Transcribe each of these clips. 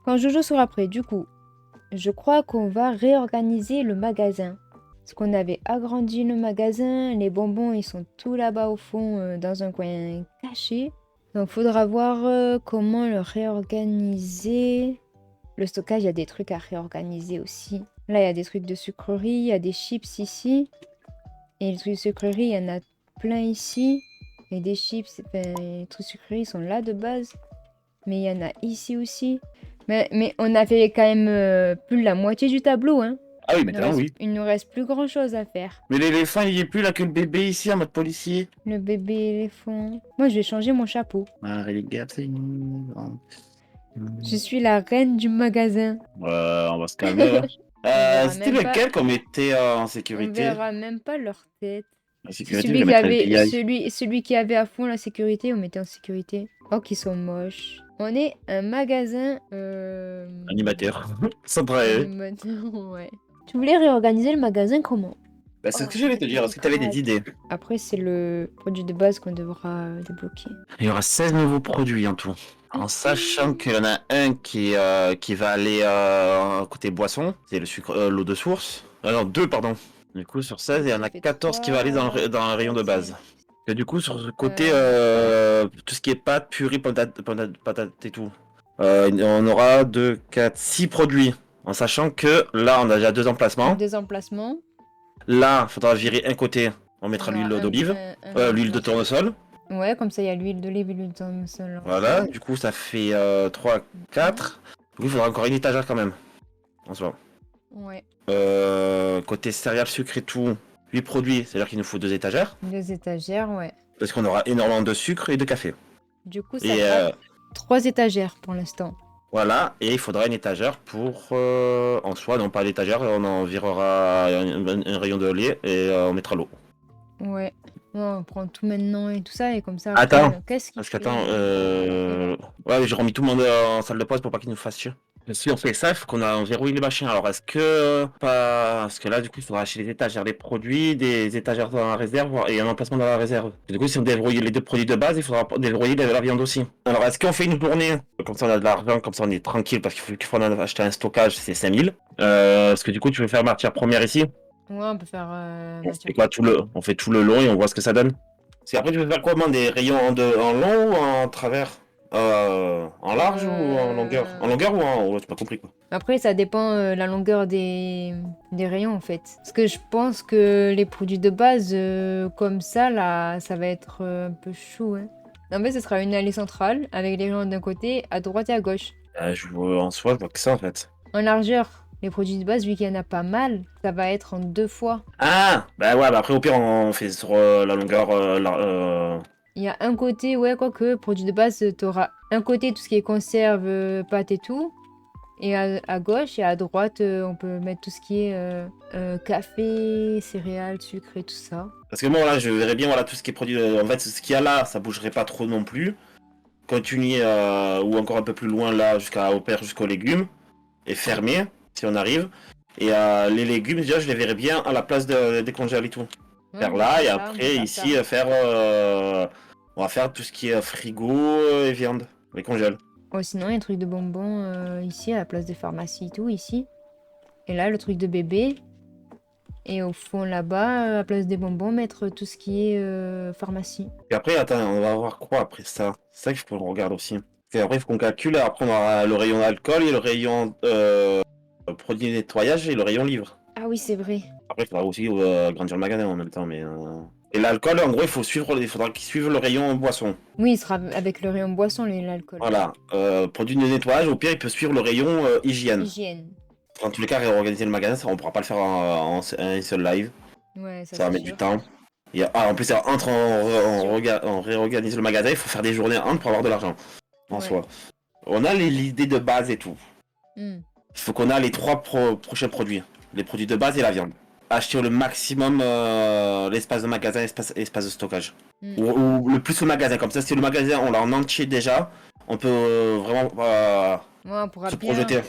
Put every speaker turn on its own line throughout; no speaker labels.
Quand Jojo sera prêt, du coup, je crois qu'on va réorganiser le magasin. Parce qu'on avait agrandi le magasin, les bonbons ils sont tout là-bas au fond, dans un coin caché. Donc faudra voir comment le réorganiser. Le stockage, il y a des trucs à réorganiser aussi. Là, il y a des trucs de sucrerie, il y a des chips ici. Et les trucs de sucrerie, il y en a plein ici. Et des chips, les trucs de sucrerie ils sont là de base. Mais il y en a ici aussi. Mais on a fait quand même plus de la moitié du tableau, hein.
Ah oui, maintenant, oui.
Il nous reste plus grand chose à faire.
Mais l'éléphant, il y est plus là que le bébé ici en mode policier.
Le bébé éléphant. Moi, je vais changer mon chapeau.
Marie
Je suis la reine du magasin.
On va se calmer là.
Verra
C'était
même pas.
lequel qu'on mettait en
On
sécurité?
verra même pas leur tête.
La
C'est
sécurité, je vais mettre FBI.
celui qui avait à fond la sécurité, on mettait en sécurité. Oh, qu'ils sont moches. On est un magasin.
Animateur. Sans travailler.
Animateur, ouais. Tu voulais réorganiser le magasin comment?
Bah, c'est ce que j'allais te dire. Est-ce que tu avais des idées?
Après, c'est le produit de base qu'on devra débloquer.
Il y aura 16 nouveaux produits en tout. En sachant qu'il y en a un qui va aller côté boisson, c'est le sucre, l'eau de source. Non, deux, pardon. Du coup, sur 16, il y en a 14 qui va aller dans le rayon de base. Et du coup, sur le côté, tout ce qui est pâtes, purée, patates et tout, on aura 2, 4, 6 produits. En sachant que là, on a déjà 2 emplacements.
Deux emplacements.
Là, il faudra virer un côté, on mettra
On
l'huile
aura
d'olive, l'huile de tournesol.
Ouais, comme ça, il y a l'huile d'olive et l'huile de tournesol.
Voilà, du coup, ça fait 3, 4. Du coup, il faudra encore une étagère quand même. En soi.
Ouais,
Côté céréales, sucre et tout, 8 produits, c'est-à-dire qu'il nous faut 2 étagères.
deux étagères, ouais.
Parce qu'on aura énormément de sucre et de café.
Du coup, ça
Et
fera 3 étagères pour l'instant.
voilà, et il faudra une étagère pour, en soi, non pas l'étagère, on en virera un rayon de lait et on mettra l'eau.
Ouais. Ouais, on prend tout maintenant et tout ça, et comme ça,
Attends,
après, qu'est-ce qu'il
parce
fait?
qu'attends, ouais, j'ai remis tout le monde en salle de pause pour pas qu'il nous fasse chier. Si on fait ça, il faut qu'on verrouille les machins. Alors, est-ce que pas, parce que là, du coup, il faudra acheter des étagères, des produits, des étagères dans la réserve et un emplacement dans la réserve. Et du coup, si on déverrouille les 2 produits de base, il faudra déverrouiller la viande aussi. Alors, est-ce qu'on fait une journée? Comme ça, on a de l'argent, comme ça, on est tranquille, parce qu'il faut acheter un stockage, c'est 5000. Parce que du coup, tu veux faire matière première ici?
Ouais, on peut faire
On fait quoi on fait tout le long et on voit ce que ça donne. Parce qu'après, tu veux faire comment? Des rayons en long ou en travers? En large ou en longueur? En longueur ou en haut? J'ai pas compris quoi.
Après, ça dépend la longueur des rayons en fait. Parce que je pense que les produits de base, comme ça, là, ça va être un peu chou, hein. En fait, ce sera une allée centrale avec les rayons d'un côté, à droite et à gauche.
En soi, je vois que ça en fait.
En largeur, les produits de base, vu qu'il y en a pas mal, ça va être en 2 fois.
Ah! Bah ouais, bah après, au pire, on fait sur la longueur.
Il y a un côté, ouais, quoique, produits de base, t'auras un côté tout ce qui est conserve, pâtes et tout. Et à gauche et à droite, on peut mettre tout ce qui est café, céréales, sucre et tout ça.
Parce que moi, là, je verrais bien, voilà, tout ce qui est produit. En fait, ce qu'il y a là, ça bougerait pas trop non plus. Continuer, ou encore un peu plus loin, là, au père, jusqu'aux légumes. Et fermer, si on arrive. Et les légumes, déjà, je les verrais bien à la place des congèles et tout.
Ouais,
Faire
on peut
là,
faire
et
ça, on peut
après,
faire
ici,
ça.
on va faire tout ce qui est frigo et viande. Les congèles.
Oh, sinon, il y a un truc de bonbons ici, à la place des pharmacies et tout, ici. Et là, le truc de bébé. Et au fond, là-bas, à la place des bonbons, mettre tout ce qui est pharmacie.
Et après, attends, on va voir quoi après ça? C'est ça qu'il faut qu'on regarde aussi. Et après, il faut qu'on calcule. Après, on aura le rayon alcool et le rayon produits de nettoyage et le rayon livre.
Ah oui, c'est vrai.
Après, il faudra aussi grandir le magasin en même temps. Et l'alcool, en gros, il faudra qu'il suive le rayon boisson.
Oui, il sera avec le rayon boisson, l'alcool.
Voilà. Produits de nettoyage, au pire, il peut suivre le rayon hygiène.
Hygiène.
Dans tous les cas, réorganiser le magasin, ça, on pourra pas le faire en un seul live.
Ouais, ça
Ça va
c'est
mettre du
sûr.
temps. En plus, on réorganise le magasin, il faut faire des journées entre pour avoir de l'argent. En
Ouais.
soi. On a l'idée de base et tout.
Hmm.
Il faut qu'on a les 3 prochains produits. Les produits de base et la viande. Acheter le maximum l'espace de magasin, espace de stockage.
Hmm.
Ou le plus le magasin. Comme ça, si le magasin, on l'a en entier déjà, on peut vraiment
Ouais, on pourra
se
bien
projeter.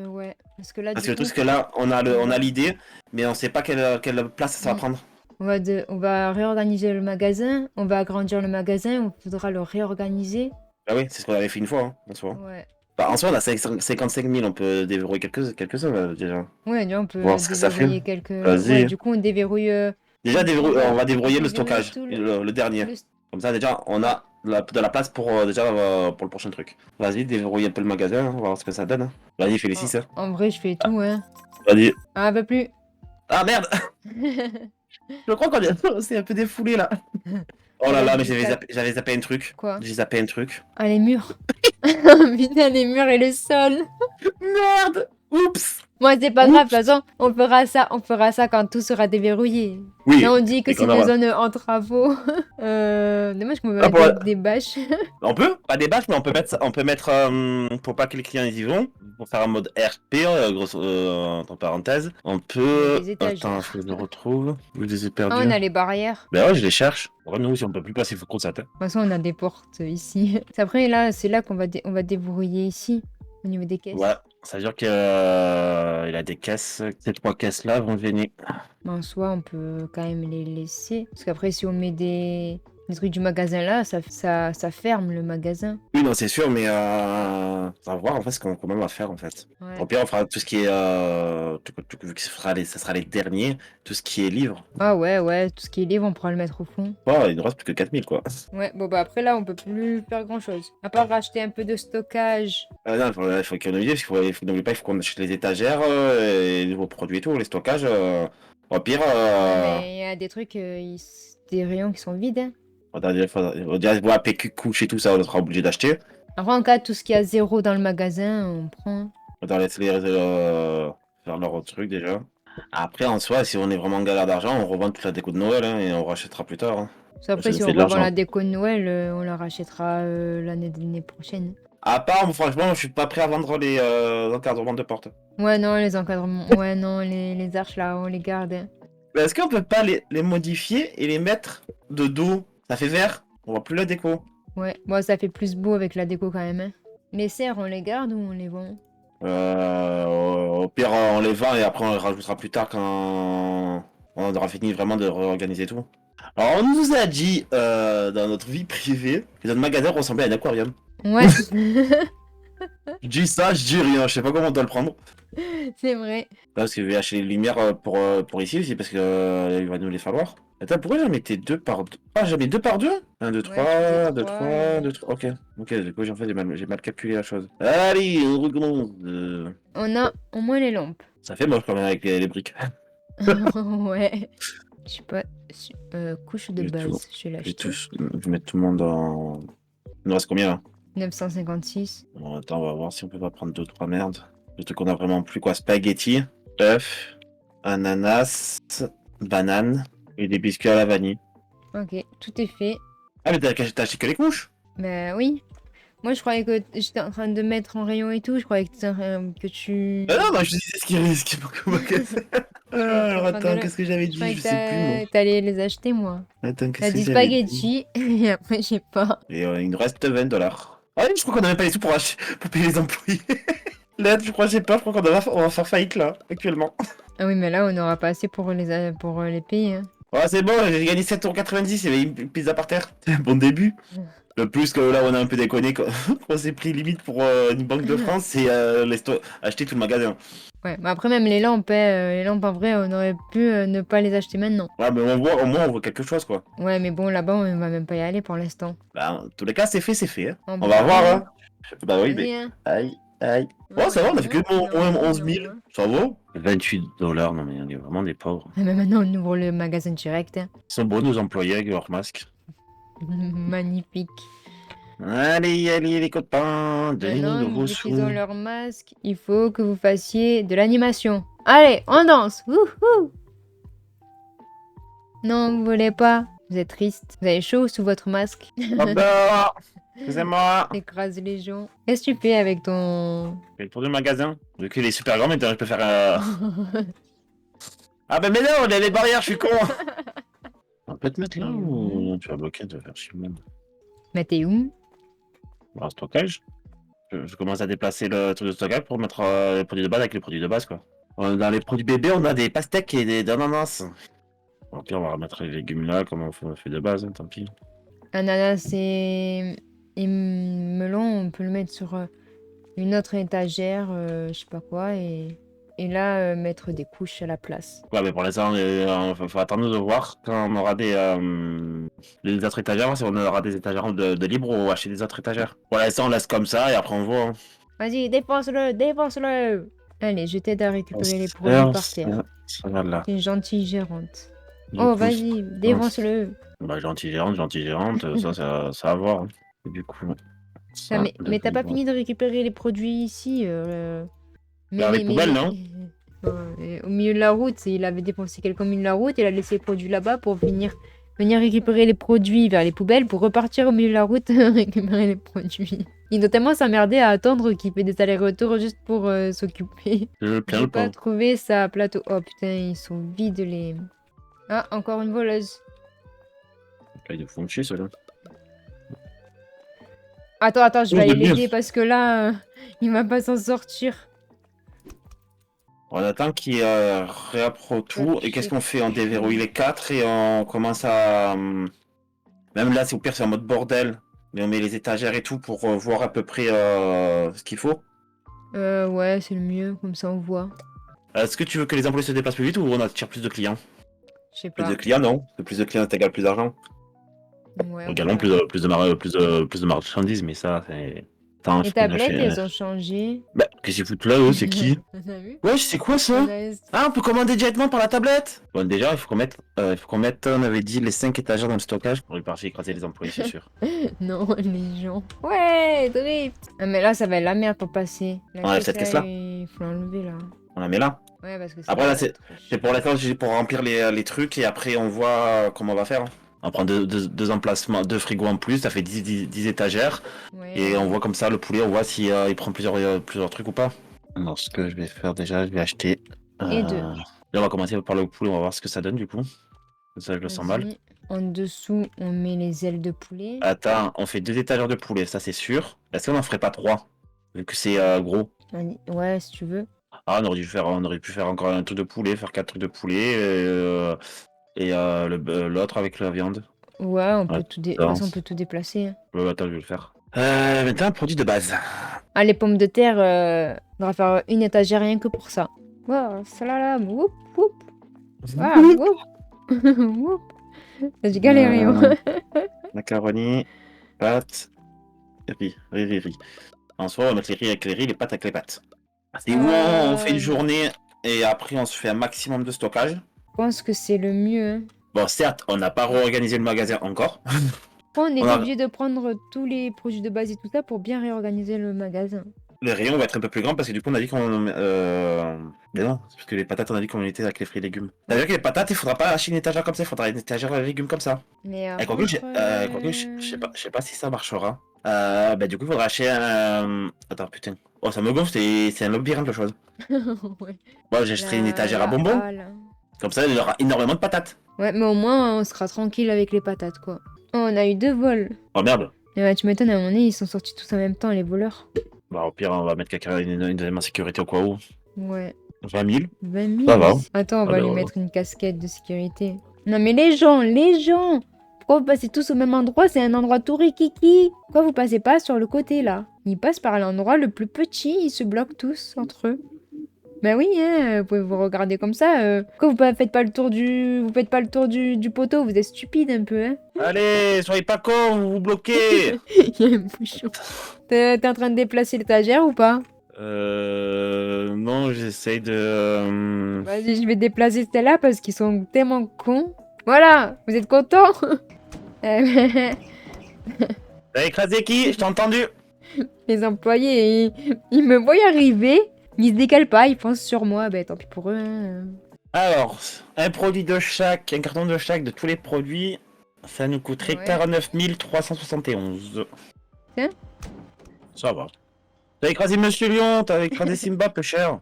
ouais. Parce que là,
Parce
du
que le truc,
coup,
c'est que là, on
on
a
va...
l'idée, mais on sait pas quelle place ça va
Hmm.
prendre.
On va réorganiser le magasin, on va agrandir le magasin, on faudra le réorganiser.
Ah oui, c'est ce qu'on avait fait une fois, hein, en soi.
Ouais.
Bah, en soi, on a 55 000, on peut déverrouiller quelques-uns déjà.
Ouais, déjà, on
Voir
peut
ce que ça fait.
déverrouiller quelques... Ouais,
Vas-y.
du coup, on déverrouille...
Déjà, on va
on
déverrouiller
peut
le
verrouiller
stockage,
tout
le dernier.
le...
Comme ça, déjà, on
Ouais.
a de la place pour, déjà, pour le prochain truc. Vas-y, déverrouille un peu le magasin, on va voir ce que ça donne. Hein. Vas-y, fais les 6. Hein.
En vrai, je fais tout, hein.
Vas-y.
Ah, bah plus.
Ah merde! Je crois qu'on s'est un peu défoulé là. Oh
Il
là là,
reste
mais
des quatre...
j'avais zappé un truc.
Quoi?
J'ai zappé un truc.
Ah, les murs. Putain, les murs et le sol.
Merde! Oups!
Moi, c'est pas grave, de
Oups!
toute façon, on fera ça quand tout sera déverrouillé. Là,
Oui,
on dit que
et
c'est
qu'on
une
aura.
zone en travaux. Dommage qu'on peut
Ah,
mettre des bâches.
on peut, pas des bâches, mais on peut mettre, pour pas que les clients y vont, pour faire un mode RP, grosso, entre parenthèses, on
Mettre
peut...
des
Attends, faut
étagères.
que je le retrouve. Je les ai
Ah,
perdus.
on a les barrières.
Ben ouais, je les cherche. Ouais, nous, si on peut plus passer, faut qu'on s'attende.
De toute façon, on a des portes ici. Après, là, c'est là qu'on va, on va débrouiller ici, au niveau des
Ouais,
caisses.
ça veut dire qu'il a des caisses. Ces 3 caisses-là vont venir.
Mais en soi, on peut quand même les laisser. Parce qu'après, si on met des trucs du magasin là, ça ferme le magasin.
Oui, non, c'est sûr, mais on va voir en fait comment on va faire en fait.
Ouais.
Au pire, on fera tout ce qui est, vu que ça sera les derniers, tout ce qui est livre.
Ah ouais, ouais, tout ce qui est livre, on pourra le mettre au fond.
Oh, il ne reste plus que 4000 quoi.
Ouais, bon bah après là, on peut plus faire grand chose. À part racheter un peu de stockage.
Ah non, il faut économiser, parce n'oubliez pas, il faut qu'on achète les étagères, et les nouveaux produits et tout, les stockages. Au pire,
Ouais, mais il y a des trucs, des rayons qui sont vides, hein.
on dirait, voilà, PQ, couche et tout ça, on sera obligé d'acheter.
Après, en cas, tout ce qu'il y a zéro dans le magasin, on prend.
On va laisser faire leur truc déjà. Après, en soi, si on est vraiment en galère d'argent, on revend toute la déco de Noël hein, et on rachètera plus tard. Hein.
Parce qu'après, si
C'est
on
de
revend
l'argent.
la déco de Noël, on la rachètera l'année prochaine.
À part, franchement, je suis pas prêt à vendre les encadrements de porte.
Ouais, non, les encadrements. Ouais, non, les arches là, on les garde, hein.
Mais est-ce qu'on peut pas les modifier et les mettre de dos? Ça fait vert, on voit plus la déco.
Ouais, moi, ça fait plus beau avec la déco quand même, hein. Les serres, on les garde ou on les vend?
Au pire, on les vend et après on les rajoutera plus tard quand on aura fini vraiment de réorganiser tout. Alors, on nous a dit dans notre vie privée que notre magasin ressemblait à un aquarium.
Ouais,
Je dis ça, je dis rien, je sais pas comment on doit le prendre.
c'est vrai.
Parce que je vais acheter les lumières pour ici aussi, parce que il va nous les falloir. Attends, pourquoi j'en mettais 2 par 2? Ah, j'en mets 2 par 2? 1, 2,
Ouais, tu faisais
3, 2,
3.
3, 2, 3. Ok, ok, du coup, j'ai mal calculé la chose. Allez, on recommence.
On a au moins les lampes.
Ça fait moche quand même avec les briques.
Ouais. Je sais pas. Couche de
Je vais tout,
base, je vais l'acheter.
je vais mettre tout le monde en... Il nous reste combien là?
956.
Bon, attends, on va voir si on peut pas prendre 2, 3 merdes. Le truc qu'on a vraiment plus quoi, spaghetti, œuf, ananas, banane et des biscuits à la vanille.
Ok, tout est fait.
Ah mais t'as acheté que les couches?
Bah oui. Moi, je croyais que j'étais en train de mettre en rayon et tout. Je croyais que tu...
Ah non, moi je disais ce qui manque au magasin. Alors attends, qu'est-ce que j'avais
Je croyais
dit? Je sais plus moi.
que t'allais les acheter, moi.
Attends,
T'as
qu'est-ce que
dit
j'avais dit?
spaghetti, et après, je sais pas.
Et il nous reste 20 $. Ah oui, je crois qu'on a même pas les sous pour payer les employés. Là, je crois, j'ai peur, je crois on va faire faillite là, actuellement.
Ah oui, mais là, on n'aura pas assez pour les payer, hein.
Ouais, c'est bon, j'ai gagné 7,90 €, il y avait une pizza par terre. C'est un bon début. Le plus que là, on a un peu déconné, on s'est pris limite pour une banque de France, c'est acheter tout le magasin.
Ouais, mais après, même les lampes, les lampes, en vrai, on aurait pu ne pas les acheter maintenant.
Ouais, mais au moins, on voit quelque chose, quoi.
Ouais, mais bon, là-bas, on va même pas y aller pour l'instant.
Bah, en tous les cas, c'est fait, c'est fait. Hein.
On
On
peut
va
pas
voir,
aller,
hein. Bah oui, mais...
Vas-y, hein.
Aïe, aïe.
Ouais,
Oh, ça va, on a fait que
non,
au moins
non,
11 000.
non.
Ça va 28 $, non mais on est vraiment des pauvres.
Ah, mais maintenant, on ouvre le magasin direct, hein.
Ils sont beaux, nos employés, avec leurs masques.
Magnifique.
Allez, allez, les copains, donnez-nous de
Maintenant,
vos
vu qu'ils ont
sous.
leur masque, il faut que vous fassiez de l'animation. Allez, on danse. Wouhou. Non, vous voulez pas. Vous êtes triste. Vous avez chaud sous votre masque.
Pardon, excusez-moi.
Écrase les gens. Qu'est-ce que tu fais avec ton...
Je fais le tour du magasin. Vu qu'il est super grand, maintenant je peux faire Ah bah mais non, il y a les barrières, je suis con. On peut te mettre là ou tu vas bloquer, tu vas faire chier même.
Mais t'es où?
Bon, stockage. Je commence à déplacer le truc de stockage pour mettre les produits de base avec les produits de base quoi. Dans les produits bébés, on a des pastèques et des ananas. Bon, puis on va remettre les légumes là comme on fait de base, hein, tant pis.
Ananas et melon, on peut le mettre sur une autre étagère, je sais pas quoi, et là, mettre des couches à la place.
Ouais, mais pour l'instant, faut attendre de voir quand on aura les autres étagères, si on aura des étagères de libre ou acheter des autres étagères. Pour l'instant, on laisse comme ça et après on voit. Hein.
Vas-y, défonce-le, défonce-le! Allez, je t'aide à récupérer les produits
Ça,
par terre.
ça va là.
T'es une gentille gérante.
Du
Oh,
coup,
vas-y, défonce-le.
bah, gentille gérante, ça va voir. Hein. Et du coup,
Ah,
ça,
mais t'as pas
devrait
fini de récupérer les produits ici
vers les poubelles, non?
Au milieu de la route, il avait dépensé quelques minutes de la route, il a laissé les produits là-bas pour venir récupérer les produits vers les poubelles pour repartir au milieu de la route récupérer les produits. Il doit tellement s'emmerder à attendre qu'il fait des allers-retours juste pour s'occuper.
Plein
J'ai
le
pas
pain.
trouvé sa plateau. Oh putain, ils sont vides les... Ah, encore une voleuse.
Là, ils font chier, ceux-là.
Attends, je
Oh,
vais aller
de mieux.
l'aider parce que là, il va pas s'en sortir.
On attend qu'il réappro tout. Et qu'est-ce qu'on fait? On déverrouille les 4 et on commence à... Même là, c'est au pire, c'est en mode bordel. Mais on met les étagères et tout pour voir à peu près ce qu'il faut.
Ouais, c'est le mieux, comme ça on voit.
Est-ce que tu veux que les employés se déplacent plus vite ou on attire plus de clients?
Je sais
Plus
pas.
de clients, non. Parce que plus de clients, égale plus d'argent.
Ouais, on
Également
verra.
plus de marchandises, mais ça, c'est... Attends, il
Les
faut qu'on
tablettes,
achète...
elles ont changé.
Bah, qu'est-ce qu'ils foutent là, eux? C'est qui?
On a vu?
Wesh, c'est quoi ça?
On a...
Ah, on peut commander directement par la tablette? Bon, déjà, il faut qu'on mette, on avait dit, les 5 étagères dans le stockage pour partir écraser les employés, c'est sûr.
Non, les gens. Ouais, drift. Ah, mais là, ça va être la merde pour passer. La
On enlève
caisse,
cette
là,
caisse-là,
il faut l'enlever, là.
on la met là.
Ouais, parce que
Après, là,
trop
c'est pour l'instant, j'ai pour remplir les trucs et après, on voit comment on va faire. On prend deux emplacements, deux frigos en plus, ça fait 10 étagères. Et on
Ouais.
voit comme ça le poulet, on voit si il prend plusieurs trucs ou pas. Alors, ce que je vais faire déjà, je vais acheter.
Et deux.
Là, on va commencer par le poulet, on va voir ce que ça donne du coup. Ça, je le sens mal.
Vas-y. En dessous, on met les ailes de poulet.
Attends, on fait 2 étagères de poulet, ça c'est sûr. Est-ce qu'on en ferait pas 3? Vu que c'est gros.
Vas-y. Ouais, si tu veux.
Ah, on aurait pu faire encore un truc de poulet, faire 4 trucs de poulet. Et l'autre avec la viande.
Ouais, on peut
Ouais,
tout de toute façon, on peut tout déplacer. Hein.
ouais, attends, je vais le faire. Maintenant, un produit de base.
Ah, les pommes de terre, on va faire une étagère rien que pour ça. Wow, salam, whoop, whoop. Ah, whoop. Whoop. J'ai galéré, moi.
Macaroni, pâtes, riz. En soi, on va mettre les riz avec les riz, les pâtes avec les pâtes. C'est où on fait une journée et après on se fait un maximum de stockage.
Je pense que c'est le mieux. Hein.
Bon, certes, on n'a pas réorganisé le magasin encore.
Après, on est
On a-
obligé de prendre tous les produits de base et tout ça pour bien réorganiser le magasin.
Le rayon va être un peu plus grand parce que du coup, on a dit qu'on. Mais non, c'est parce que les patates, on a dit qu'on était avec les fruits et légumes. T'as vu que les patates, il faudra pas acheter une étagère comme ça, il faudra une étagère de légumes comme ça.
Mais
Et quoique, je sais pas si ça marchera. Bah, du coup, il faudra acheter un. Attends, putain. Oh, ça me gonfle, c'est un labyrinthe de choses.
Ouais.
Bon, j'achèterai une étagère à
La
bonbons.
halle.
Comme ça, il y aura énormément de patates.
Ouais, mais au moins, on sera tranquille avec les patates, quoi. Oh, on a eu 2 vols.
Oh merde.
Et ouais, tu m'étonnes, à un moment donné, ils sont sortis tous en même temps, les voleurs.
Bah, au pire, on va mettre quelqu'un une deuxième en sécurité au cas où.
Ouais.
20 000.
20 000.
Ça va.
Attends, on va
Alors,
lui mettre une casquette de sécurité. Non, mais les gens! Pourquoi vous passez tous au même endroit? C'est un endroit tout rikiki. Pourquoi vous passez pas sur le côté, là? Ils passent par l'endroit le plus petit, ils se bloquent tous entre eux. Bah oui, hein, vous pouvez vous regarder comme ça. Pourquoi faites pas le tour du poteau? Vous êtes stupide un peu, hein?
Allez, soyez pas cons, vous vous bloquez.
Il y a un bouchon. T'es en train de déplacer l'étagère ou pas?
Non, j'essaye de.
Vas-y, je vais déplacer celle-là parce qu'ils sont tellement cons. Voilà, vous êtes contents?
T'as écrasé qui? Je t'ai entendu.
Les employés, ils me voient arriver, ils se décalent pas, ils pensent sur moi. Ben tant pis pour eux. Hein.
Alors, un produit de chaque, un carton de chaque de tous les produits, ça nous coûterait
Ouais.
49 371.
Tiens.
Ça va. T'as écrasé Monsieur Lion, t'as écrasé Simba, peu cher.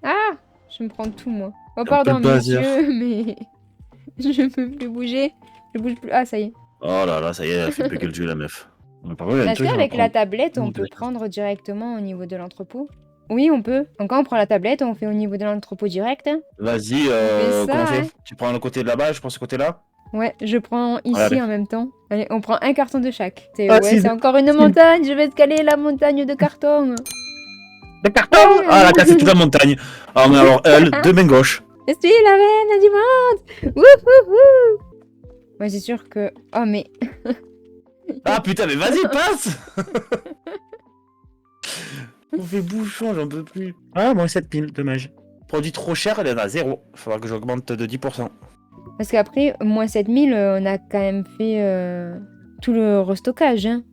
Ah, je me prends tout moi. Oh
Un
pardon
peu le bazar.
monsieur, mais je peux plus bouger. Je bouge plus. Ah ça y est.
Oh là là, ça y est, elle fait bugger le jeu, la meuf. Par contre, il y a un
Est-ce
truc, je vais en
qu'avec la
prendre.
tablette, on
Non,
peut
peut-être.
prendre directement au niveau de l'entrepôt? Oui, on peut. Donc quand on prend la tablette, on fait au niveau de l'entrepôt direct. Hein.
Vas-y,
fait ça,
comment on fait?
hein.
Tu prends le côté de là-bas, je prends ce côté-là?
Ouais, je prends ici
Allez.
en même temps. Allez, on prend un carton de chaque.
Ah,
Ouais, c'est encore une montagne. Je vais escalader la montagne de carton.
Le carton. Ah, elle a cassé toute la montagne. Ah, mais alors, elle, de main gauche.
Je suis la reine du monde. Wouhouhou. Moi, c'est sûr que... Oh, mais...
Ah, putain, mais vas-y, passe. On fait bouchon, j'en peux plus. Ah, moins 7000, dommage. Produit trop cher, elle en a 0. Faudra que j'augmente de 10%.
Parce qu'après, moins 7000, on a quand même fait tout le restockage, hein.